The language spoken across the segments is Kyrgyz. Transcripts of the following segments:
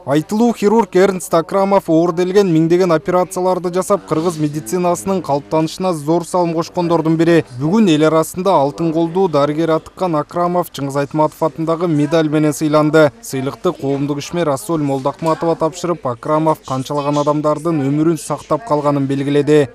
Айтылуу хирург Эрнст Акрамов оорделген миңдеген операцияларды жасап, кыргыз медицинасынын калыптанышына зор салым кошкондордун бири. Бүгүн эл арасында алтын колдуу дарыгер атыккан Акрамов Чыңгыз Айтматов атындагы медаль менен сыйланды. Сыйлыкты коомдук ишмер Ассоль Молдахматова тапшырып, Акрамов канчалаган адамдардын өмүрүн сактап калганын белгиледи.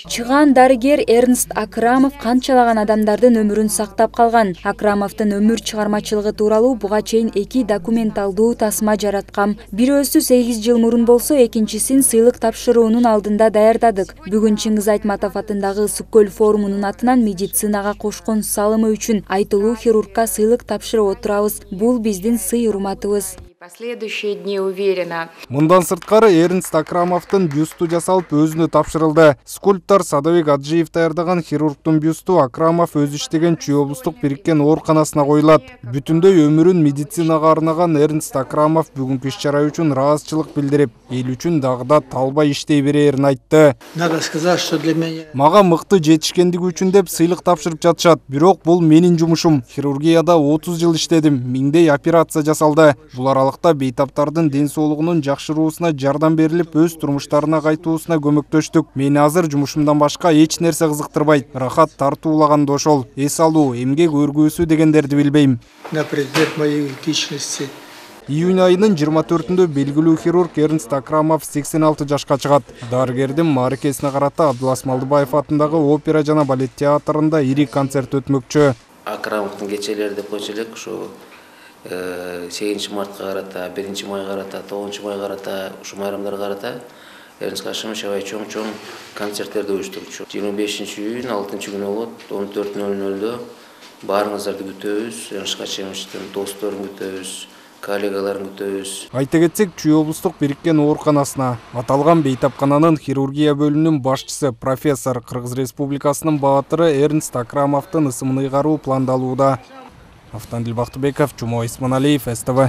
Чыган дарыгер Эрнст Акрамов канчалаган адамдардын өмүрүн сактап калган. Акрамовдун өмүр чыгармачылыгы тууралуу буга чейин 2 документалдуу тасма жараткам. Бирөөсү 8 жыл мурун болсо, экинчисин сыйлык тапшыруунун алдында даярдадык. Бүгүн Чыңгыз Айтматов атындагы Ысык-Көл форумунун атынан медицинага кошкон салымы үчүн айтылуу хирургка сыйлык тапшырып отурабыз. Бул биздин сый урматыбыз. Последующие дни уверена. Мындан сырткары Эрнст Акрамовдун бюсту жасалып өзүнө тапшырылды. Скульптор Садыбек Аджиев даярдаган хирургдун бюсту Акрамов өз иштеген Чүй облустук бириккен ооруканасына коюлат. Бүтүндөй өмүрүн медицинага арнаган Эрнст Акрамов бүгүнкү иш-чара үчүн ыраазычылык билдирип, эл үчүн дагы да талбай иштей берерин айтты. Надо сказать, что для меня... Мага мыкты жетишкендиги үчүн деп сыйлык тапшырып жатышат. Бирок бул менин жумушум. Хирургияда 30 жыл иштедим. Миңдей операция жасалды. Бул аралыкта бейтаптардын ден соолугунун жакшыруусуна жардам берилип, өз турмуштарына кайтуусуна көмөктөштүк. Мени азыр жумушумдан башка эч нерсе кызыктырбайт. Рахат тартуулаганда ошол. Эс алуу, эмгек өргүүсү дегендерди билбейм. На предмет моей личности. Июнь айынын 24-ндө белгилүү хирург Эрнст Акрамов 86 жашка чыгат. Дарыгердин мааракесине карата Абдулас Малдыбаев атындагы опера жана балет театрында ири концерт өтмөкчү. Акрамовдун кечелери деп койчу элек, ушу 8 мартка карата, 1 майга карата, 9 майга карата, ушу майрамдарга карата Эрнст Кашимович аябай чоң концерттерди уюштурчу. 25-июнь 6-күнү болот, 14:00-дө баарыңыздарды күтөбүз. Эрнст Кашимовичтин досторун күтөбүз, коллегаларын күтөбүз. Айта кетсек, Чүй облустук бириккен ооруканасына аталган бейтапкананын хирургия бөлүмүнүн башчысы профессор Кыргыз Республикасынын баатыры Эрнст Акрамовдун ысымын ыйгаруу пландалууда. Автандил Бактыбеков, Жумой Исманалиев, СТВ.